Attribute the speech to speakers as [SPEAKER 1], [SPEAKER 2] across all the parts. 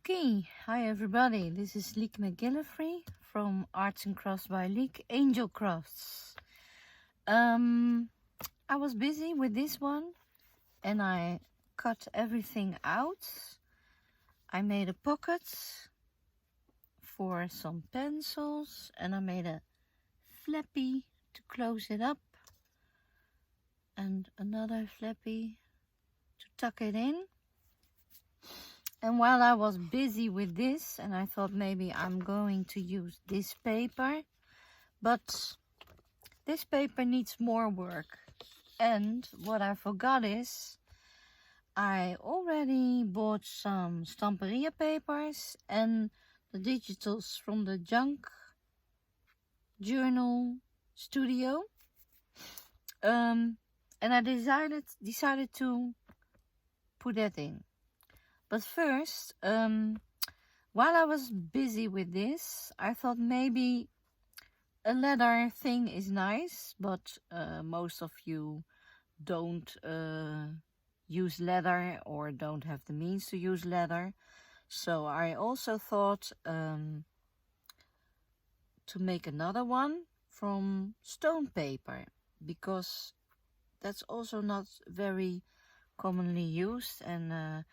[SPEAKER 1] Okay, hi everybody, this is Lieke McGillivray from Arts and Crafts by Lieke, Angel Crafts. I was busy with this one and I cut everything out. I made a pocket for some pencils and I made a flappy to close it up and another flappy to tuck it in. And while I was busy with this, and I thought maybe I'm going to use this paper, but this paper needs more work. And what I forgot is I already bought some Stamperia papers and the digitals from the Junk Journal Studio. And I decided to put that in. But first, while I was busy with this, I thought maybe a leather thing is nice, but most of you don't use leather or don't have the means to use leather. So I also thought to make another one from stone paper, because that's also not very commonly used, and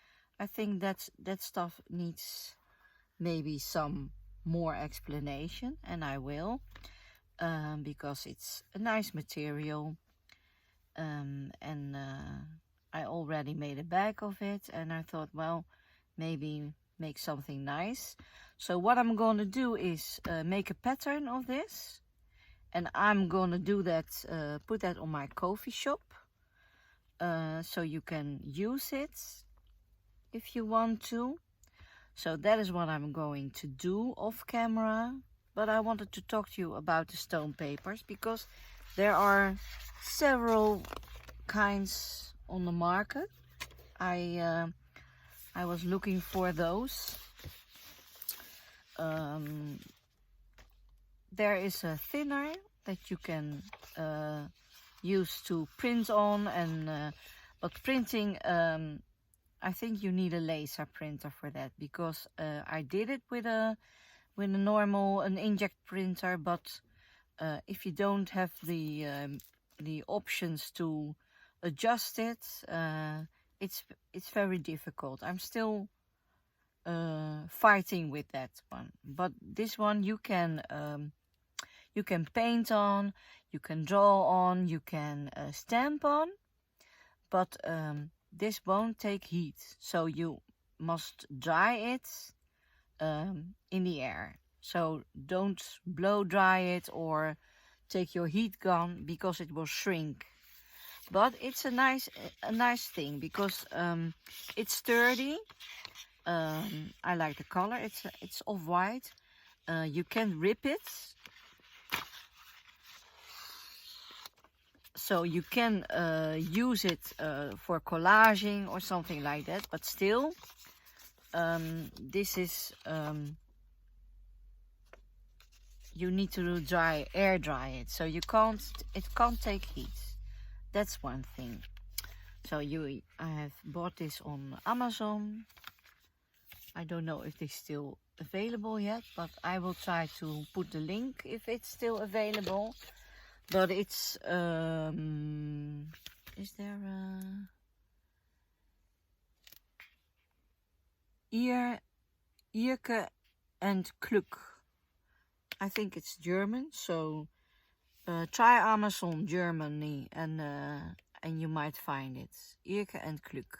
[SPEAKER 1] I think that stuff needs maybe some more explanation, and I will, because it's a nice material, and I already made a bag of it, and I thought, well, maybe make something nice. So what I'm going to do is make a pattern of this, and I'm going to do that, put that on my coffee shop, so you can use it if you want to. So that is what I'm going to do off camera. But I wanted to talk to you about the stone papers, because there are several kinds on the market. I was looking for those. There is a thinner that you can use to print on, and but printing, I think you need a laser printer for that, because I did it with a normal inkjet printer, but if you don't have the options to adjust it, it's very difficult. I'm still fighting with that one, but this one you can paint on, you can draw on, you can stamp on, but this won't take heat, so you must dry it in the air. So don't blow dry it or take your heat gun, because it will shrink. But it's a nice thing, because it's sturdy. I like the color. It's off-white. You can rip it, so you can use it for collaging or something like that. But still, this is you need to air dry it, so it can't take heat. That's one thing. So I have bought this on Amazon. I don't know if they're still available yet, but I will try to put the link if it's still available. But it's is there Ierke and Kluk? I think it's German, so try Amazon Germany, and you might find it. Ierke and Kluk.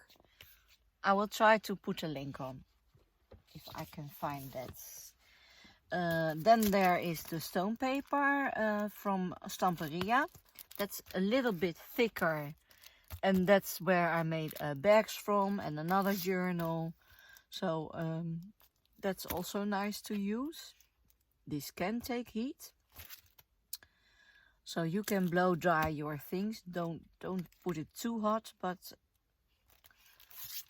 [SPEAKER 1] I will try to put a link on if I can find that. Then there is the stone paper from Stamperia. That's a little bit thicker, and that's where I made bags from, and another journal. So that's also nice to use. This can take heat, so you can blow dry your things. Don't put it too hot, but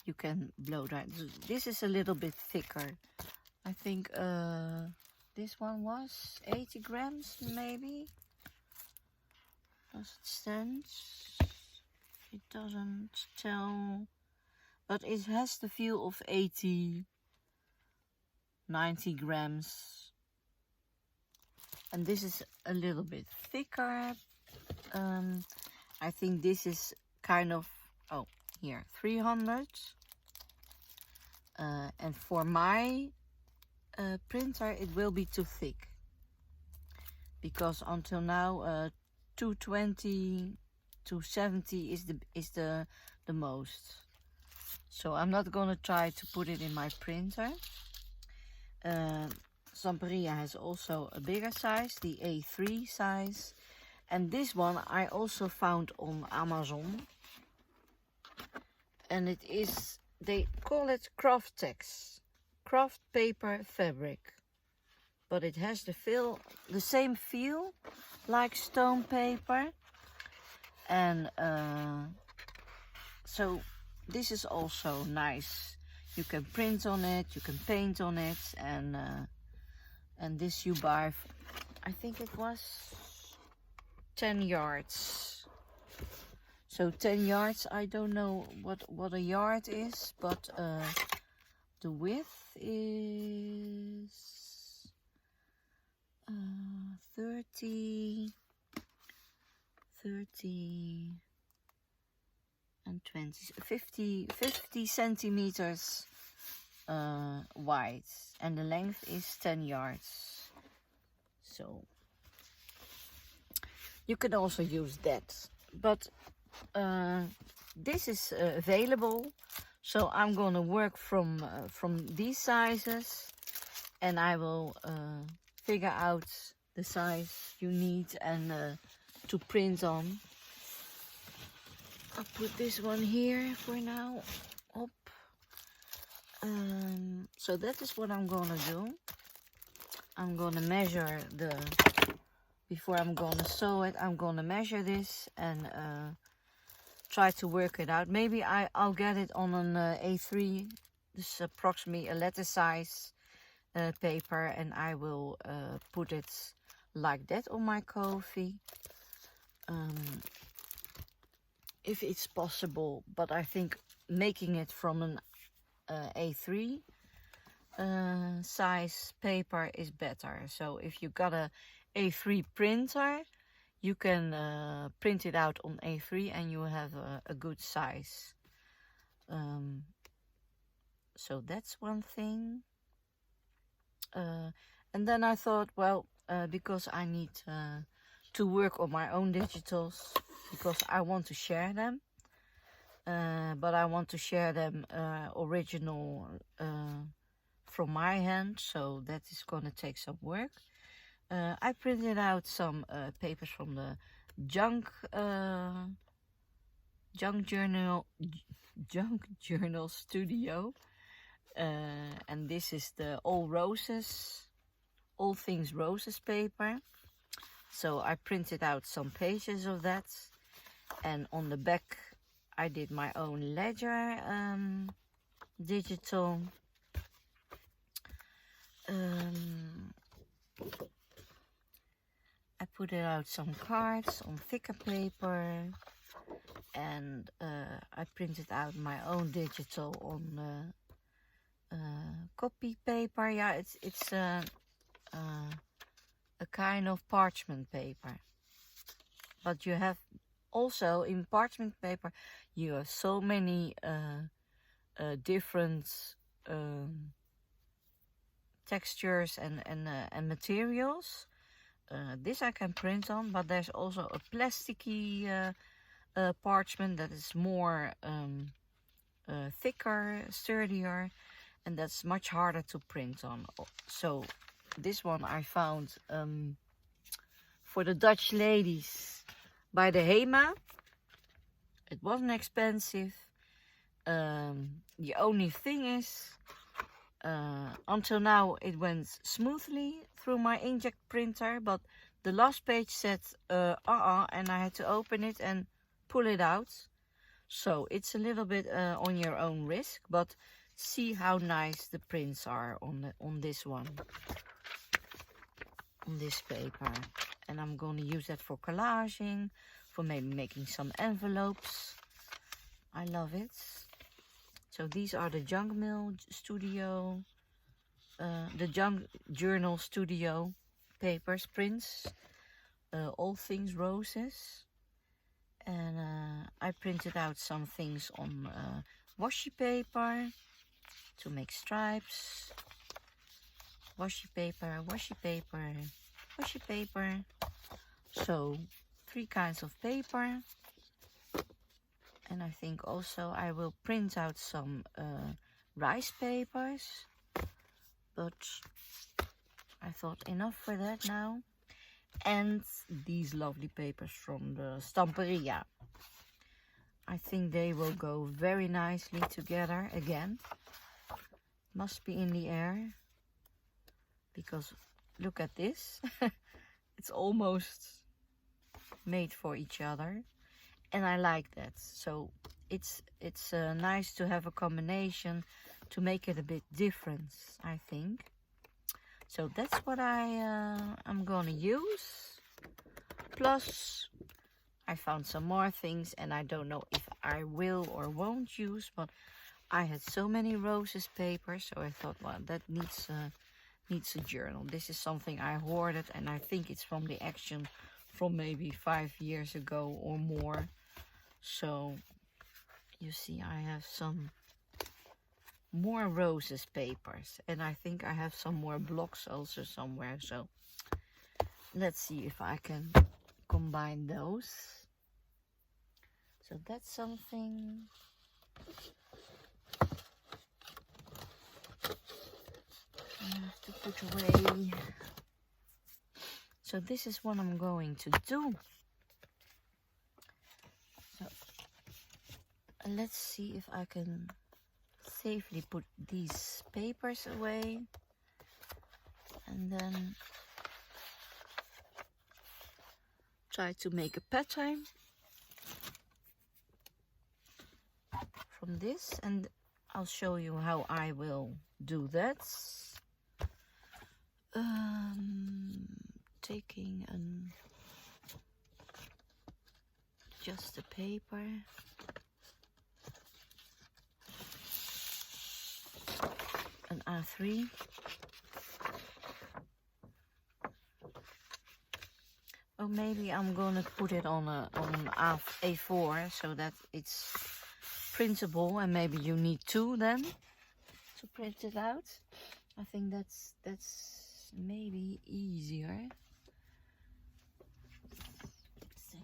[SPEAKER 1] you can blow dry. This is a little bit thicker. I think this one was 80 grams maybe. Does it stand? It doesn't tell, but it has the feel of 80. 90 grams. And this is a little bit thicker. I think this is kind of, oh, here, 300. And for my printer, it will be too thick. Because until now, 220 to 70 is the most. So I'm not gonna try to put it in my printer. Zamperia has also a bigger size, the A3 size. And this one I also found on Amazon. And it is, they call it Craftex, craft paper fabric. But it has the same feel like stone paper. And so this is also nice. You can print on it, you can paint on it, and this you buy, I think it was 10 yards. So 10 yards, I don't know what a yard is, but the width is 30 and 20, 50 centimeters wide, and the length is 10 yards. So you can also use that, but this is available, so I'm gonna work from these sizes, and I will figure out the size you need and to print on. I'll put this one here for now. Up. So that is what I'm gonna do. I'm gonna measure before I'm gonna sew it, I'm gonna measure this and try to work it out. Maybe I'll get it on an A3. This is approximately a letter size paper, and I will put it like that on my coffee. If it's possible, but I think making it from an A3 size paper is better. So if you got a A3 printer, you can print it out on A3 and you have a good size. So that's one thing. And then I thought, well, because I need to work on my own digitals, because I want to share them, but I want to share them original from my hand, so that is gonna take some work. I printed out some papers from the junk journal studio, and this is the all things roses paper. So I printed out some pages of that, and on the back I did my own ledger digital. I put it out some cards on thicker paper, and I printed out my own digital on copy paper. Yeah, it's a kind of parchment paper, but you have also in parchment paper you have so many different textures and materials. This I can print on, but there's also a plasticky parchment that is more thicker, sturdier, and that's much harder to print on. So this one I found for the Dutch ladies by the HEMA. It wasn't expensive. The only thing is, until now it went smoothly through my inkjet printer, but the last page said and I had to open it and pull it out. So it's a little bit on your own risk, but see how nice the prints are on this one, on this paper. And I'm going to use that for collaging, for maybe making some envelopes. I love it. So these are the Junk Mail Studio the Junk Journal Studio papers, prints, all things roses. And I printed out some things on washi paper to make stripes. Washi paper, washi paper, washi paper. So 3 kinds of paper. And I think also I will print out some rice papers. But I thought enough for that now. And these lovely papers from the Stamperia. I think they will go very nicely together again. Must be in the air. Because look at this. It's almost made for each other. And I like that. So it's nice to have a combination to make it a bit different, I think. So that's what I'm gonna use. Plus, I found some more things, and I don't know if I will or won't use, but I had so many roses paper, so I thought, well, that needs a journal. This is something I hoarded, and I think it's from the action from maybe 5 years ago or more. So you see, I have some more roses papers, and I think I have some more blocks also somewhere. So let's see if I can combine those. So that's something. I have to put away. So this is what I'm going to do. So let's see if I can safely put these papers away, and then try to make a pattern from this, and I'll show you how I will do that. Taking just the paper. An A3. Or maybe I'm gonna put it on A4 so that it's printable, and maybe you need 2 then to print it out. I think that's maybe easier. Let's see.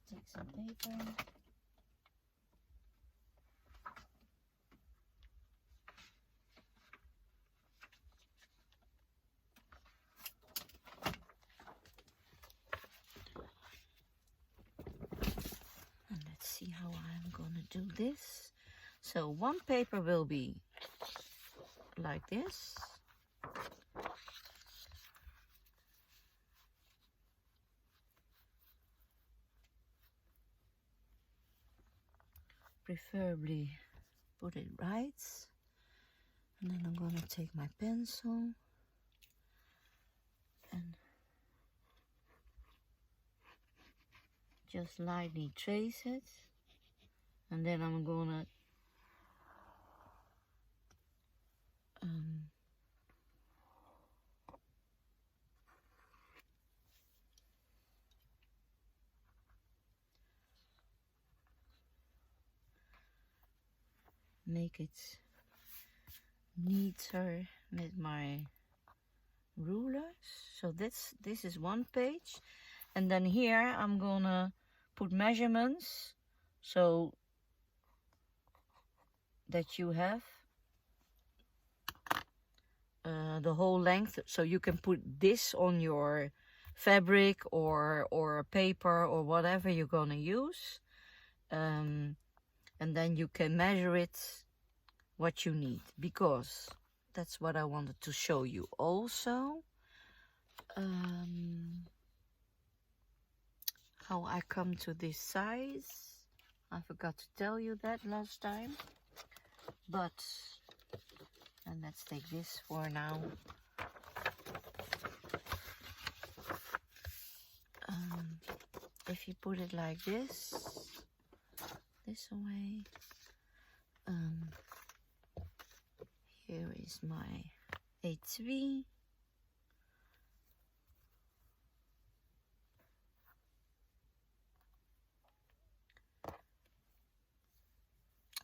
[SPEAKER 1] Take some paper. See how I'm gonna do this. So one paper will be like this. Preferably put it right. And then I'm gonna take my pencil and just lightly trace it. And then I'm gonna make it neater with my rulers. So this is one page, and then here I'm gonna put measurements so that you have the whole length, so you can put this on your fabric or paper or whatever you're gonna use, and then you can measure it what you need, because that's what I wanted to show you also. How I come to this size, I forgot to tell you that last time, but and let's take this for now. If you put it like this away, here is my A2.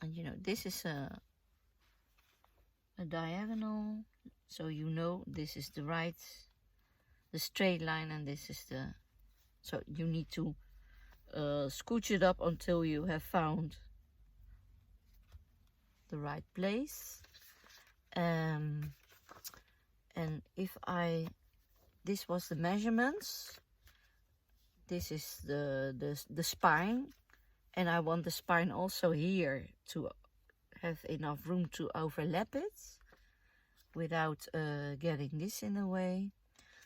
[SPEAKER 1] And you know, this is a diagonal, so you know this is the straight line, and this is the, so you need to scooch it up until you have found the right place. And if this was the measurements, this is the spine, and I want the spine also here to have enough room to overlap it without getting this in the way.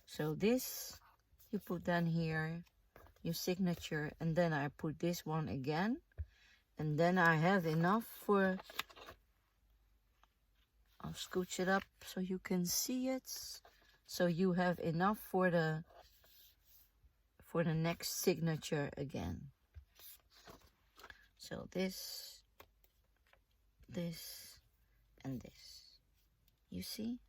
[SPEAKER 1] So this you put down here, your signature, and then I put this one again, and then I have enough for, I'll scooch it up so you can see it, so you have enough for the next signature again. So this, and this, you see?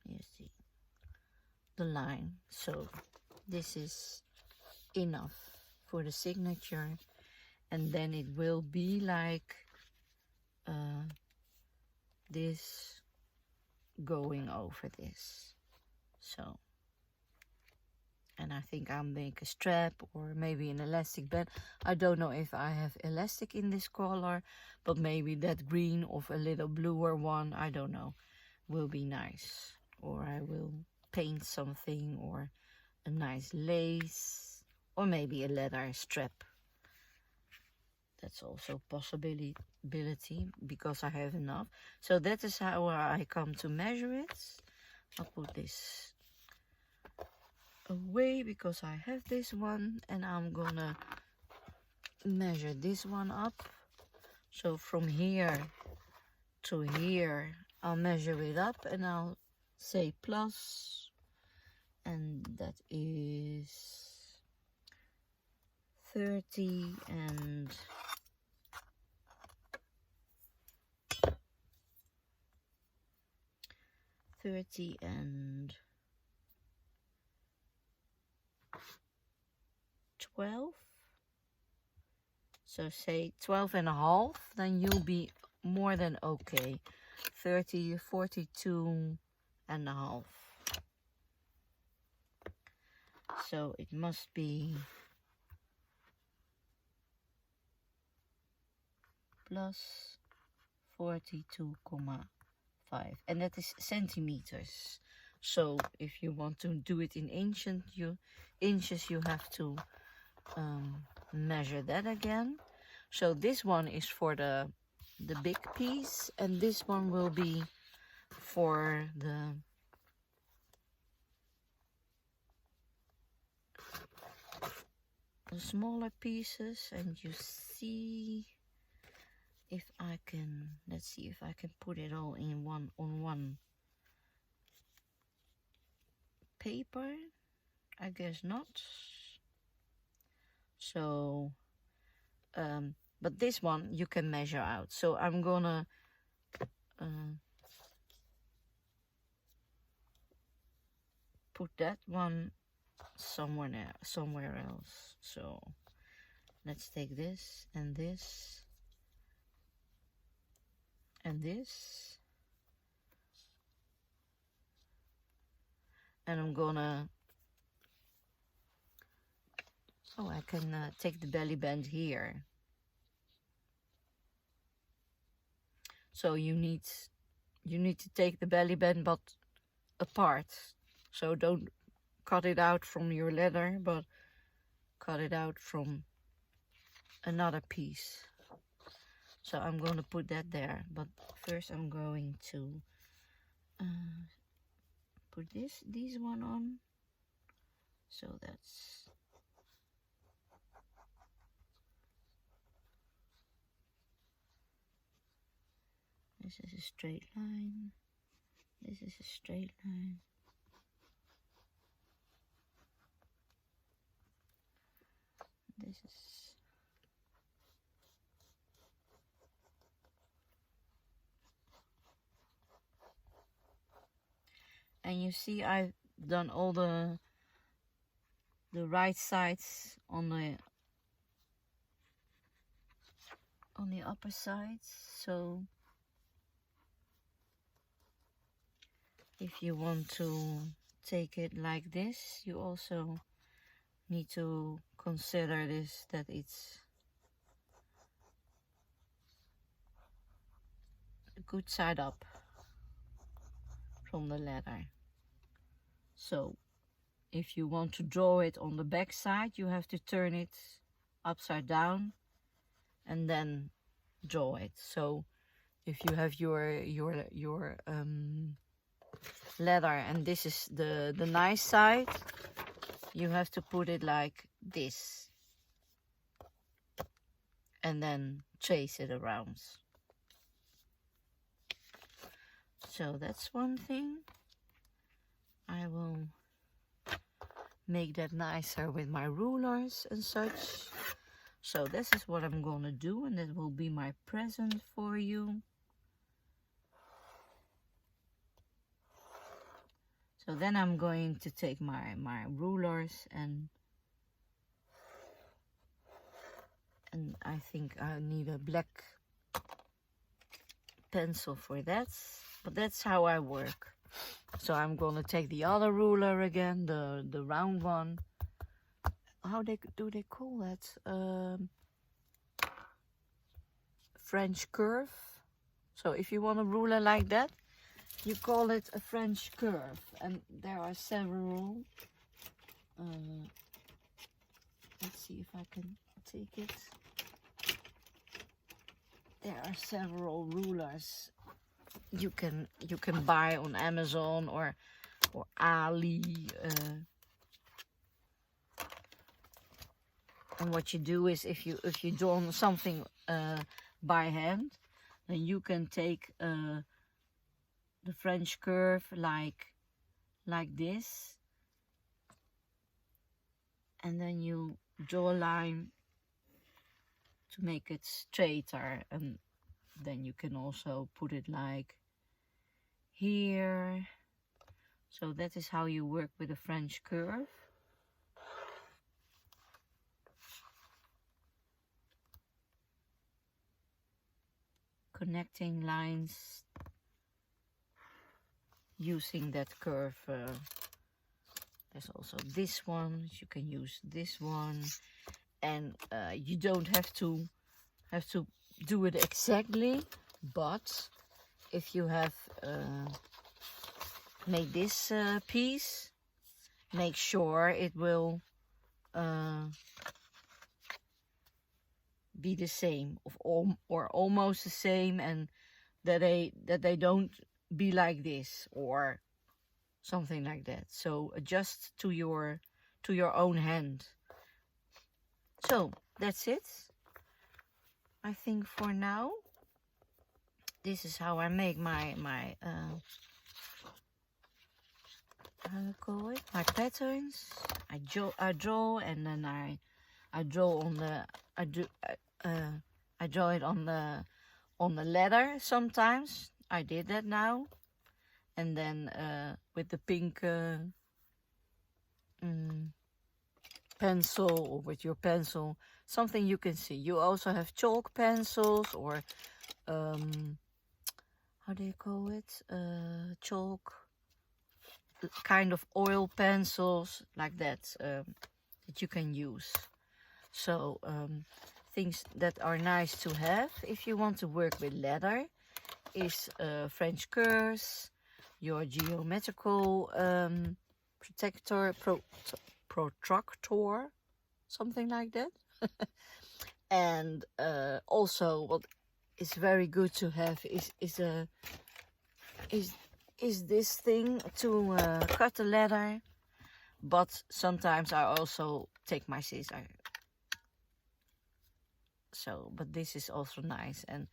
[SPEAKER 1] You see the line. So this is enough for the signature, and then it will be like this going over this. So, and I think I'll make a strap or maybe an elastic band. I don't know if I have elastic in this color, but maybe that green of a little bluer one, I don't know, will be nice. Or I will paint something, or a nice lace, or maybe a leather strap. That's also a possibility because I have enough. So that is how I come to measure it. I'll put this away because I have this one, and I'm gonna measure this one up. So from here to here, I'll measure it up, and I'll say plus, and that is 30 and 12. So say 12 and a half, then you'll be more than okay. 30, 42 and a half. So it must be plus 42,5, and that is centimeters. So if you want to do it in inches, you have to measure that again. So this one is for the big piece, and this one will be for the smaller pieces. And you see, if I can, let's see if I can put it all in one paper. I guess not. So but this one you can measure out. So I'm gonna put that one somewhere else. So let's take this and this and this, and I'm gonna, oh, I can take the belly band here. So you need to take the belly band but apart. So don't cut it out from your leather, but cut it out from another piece. So I'm going to put that there, but first I'm going to put this one on. So that's, this is a straight line, this is a straight line, this is And you see I've done all the right sides on the upper sides. So if you want to take it like this, you also need to consider this, that it's a good side up from the leather. So if you want to draw it on the back side, you have to turn it upside down and then draw it. So if you have your leather and this is the nice side, you have to put it like this and then chase it around. So that's one thing. I will make that nicer with my rulers and such. So this is what I'm gonna do, and that will be my present for you. So then I'm going to take my rulers and I think I need a black pencil for that, but that's how I work. So I'm gonna take the other ruler again, the round one. How do they call that? French curve. So if you want a ruler like that, you call it a French curve, and there are several. Let's see if I can take it. There are several rulers you can buy on Amazon or Ali. And what you do is, if you draw something by hand, then you can take the French curve like this, and then you draw a line to make it straighter, and then you can also put it like here. So that is how you work with a French curve. Connecting lines using that curve. There's also this one, you can use this one, and you don't have to do it exactly, but if you have made this piece, make sure it will be the same or almost the same, and that they don't be like this or something like that. So adjust to your own hand. So that's it. I think for now this is how I make my how do you call it, my patterns. I draw and then I draw on the I draw it on the leather. Sometimes I did that now, and then with the pink pencil, or with your pencil, something you can see. You also have chalk pencils, or how do you call it, chalk kind of oil pencils like that, that you can use. So things that are nice to have if you want to work with leather is French curves, your geometrical protractor, something like that. And also what is very good to have is this thing to cut the leather. But sometimes I also take my scissors. So, but this is also nice. And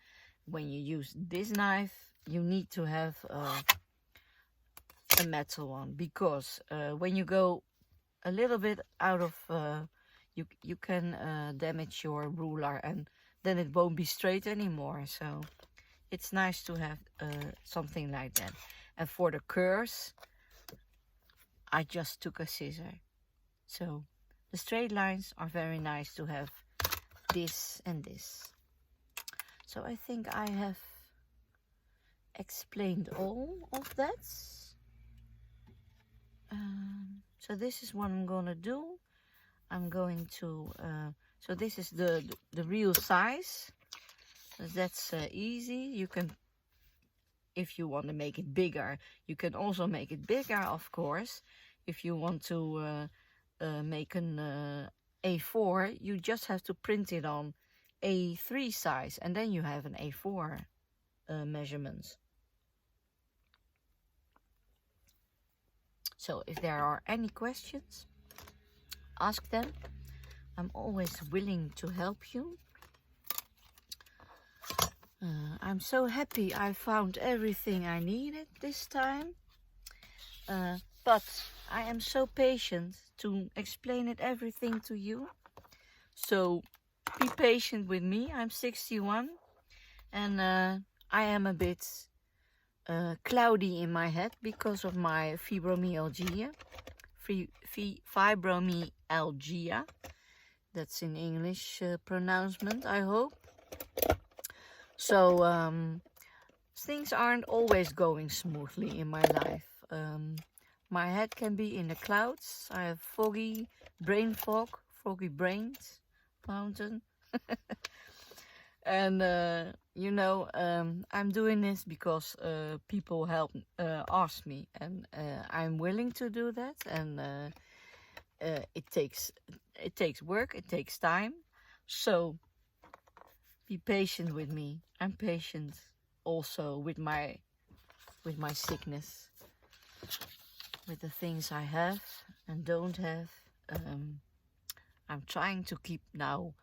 [SPEAKER 1] when you use this knife, you need to have a metal one, because when you go a little bit out of, you can damage your ruler, and then it won't be straight anymore. So it's nice to have something like that. And for the curves, I just took a scissor. So the straight lines are very nice to have this and this. So I think I have explained all of that. So this is what I'm gonna do. I'm going to, so this is the real size. That's easy. You can, if you want to make it bigger, you can also make it bigger, of course. If you want to make an A4, you just have to print it on A3 size, and then you have an A4 measurements. So if there are any questions, ask them. I'm always willing to help you. I'm so happy I found everything I needed this time. But I am so patient to explain it everything to you. So be patient with me. I'm 61 and I am a bit cloudy in my head because of my fibromyalgia. Fibromyalgia. That's in English pronouncement, I hope. So things aren't always going smoothly in my life. My head can be in the clouds. I have brain fog, foggy brains, mountain. And you know, I'm doing this because people ask me, and I'm willing to do that. And it takes work, it takes time. So be patient with me. I'm patient also with my sickness, with the things I have and don't have. I'm trying to keep now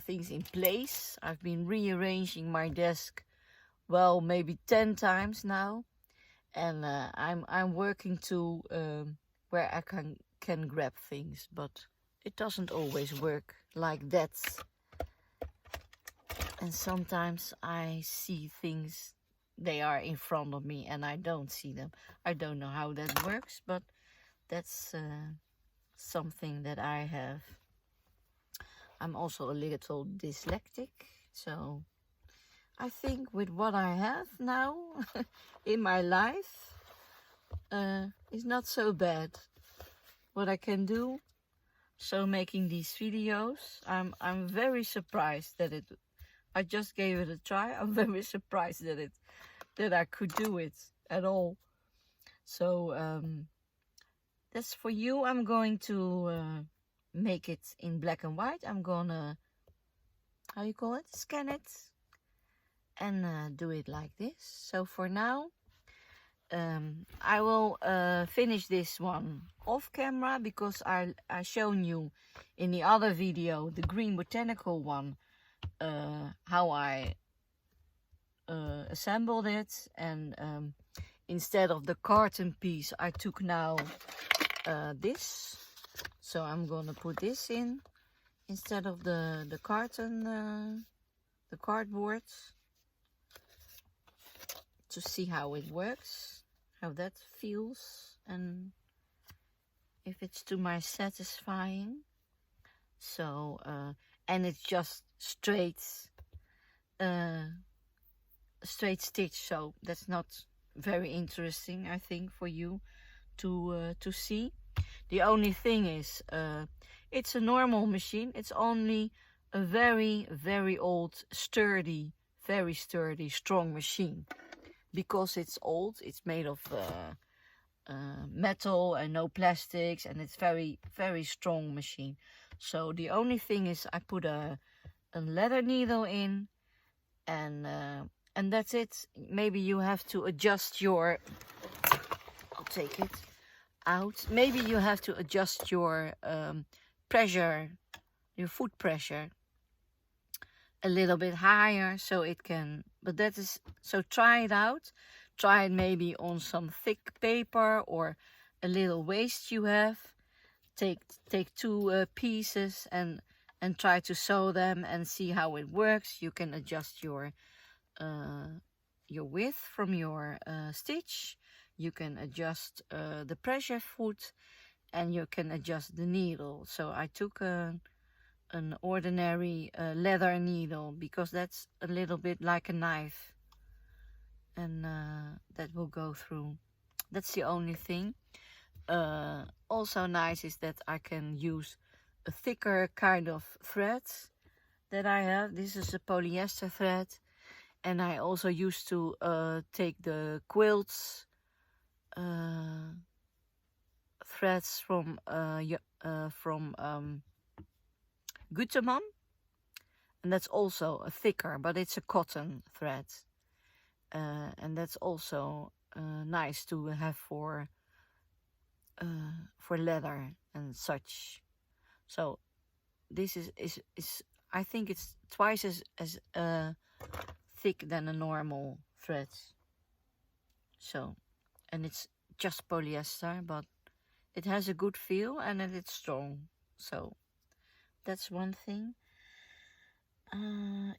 [SPEAKER 1] things in place. I've been rearranging my desk, well, maybe 10 times now, and I'm working to where I can grab things, but it doesn't always work like that. And sometimes I see things, they are in front of me and I don't see them. I don't know how that works, but that's something that I have. I'm also a little dyslexic, so I think with what I have now in my life, it's not so bad what I can do. So making these videos, I'm very surprised that I just gave it a try. I'm very surprised that I could do it at all. So that's for you. I'm going to make it in black and white. I'm gonna, how you call it, scan it and do it like this. So for now, I will finish this one off camera because I shown you in the other video, the green botanical one, how I assembled it. And instead of the carton piece, I took now this. So I'm gonna put this in instead of the carton, the cardboard, to see how it works, how that feels, and if it's to my satisfying. So and it's just straight stitch, so that's not very interesting, I think, for you to see. The only thing is, it's a normal machine. It's only a very, very old, very sturdy, strong machine. Because it's old, it's made of metal and no plastics, and it's very, very strong machine. So the only thing is I put a leather needle in, and that's it. Maybe you have to adjust your, I'll take it out. Maybe you have to adjust your pressure, your foot pressure a little bit higher so it can, but that is, so try it out. Try it maybe on some thick paper or a little waste you have. Take two pieces and try to sew them and see how it works. You can adjust your width from your stitch. you can adjust the pressure foot, and you can adjust the needle. So I took an ordinary leather needle, because that's a little bit like a knife, and that will go through. That's the only thing. Also nice is that I can use a thicker kind of thread that I have. This is a polyester thread, and I also used to take the quilts threads from Gutermann, and that's also a thicker, but it's a cotton thread, and that's also nice to have for leather and such. So this is I think it's twice as thick than a normal thread. So, and it's just polyester, but it has a good feel and it's strong. So that's one thing.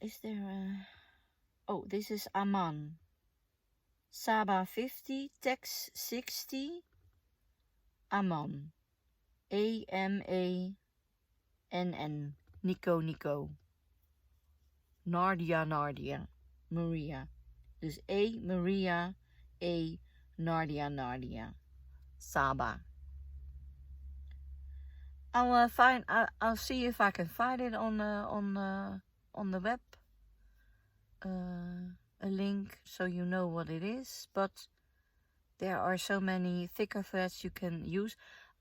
[SPEAKER 1] Is there a... Oh, this is Aman. Saba 50, Tex 60, Aman. AMANN. Nico, Nico. Nardia, Nardia. Maria. Dus A, Maria. A, Nardia, Nardia. Saba. I'll see if I can find it on the web. A link so you know what it is. But there are so many thicker threads you can use.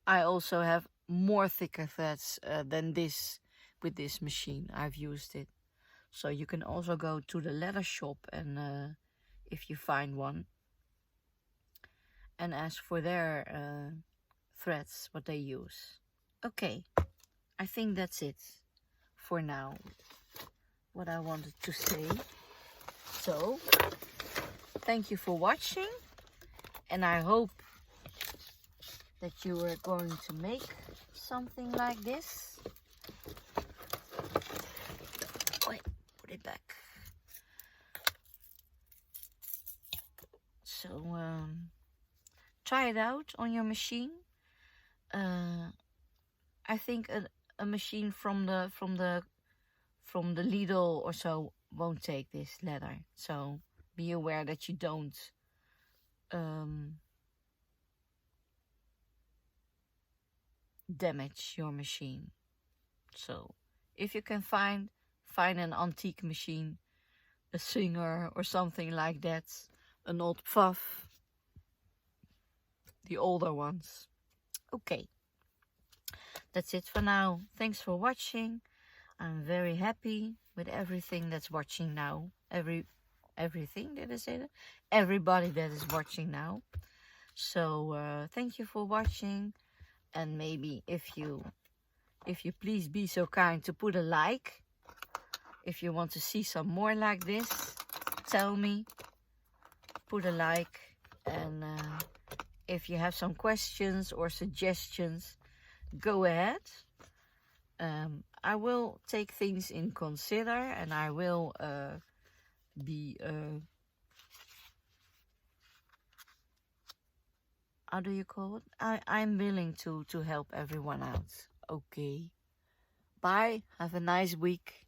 [SPEAKER 1] I also have more thicker threads than this with this machine. I've used it. So you can also go to the leather shop, and if you find one, and ask for their threads, what they use. Okay, I think that's it for now, what I wanted to say. So, thank you for watching, and I hope that you are going to make something like this. Wait, put it back. So, try it out on your machine. I think a machine from the Lidl or so won't take this leather. So be aware that you don't damage your machine. So if you can find an antique machine, a Singer or something like that, an old Pfaff, the older ones. Okay, that's it for now. Thanks for watching. I'm very happy with everything that's watching now. Everything that is in it. Everybody that is watching now. So thank you for watching, and maybe if you please be so kind to put a like. If you want to see some more like this, tell me. Put a like, and if you have some questions or suggestions, go ahead. I will take things in consider, and I will be how do you call it? I'm willing to help everyone out. Okay. Bye. Have a nice week.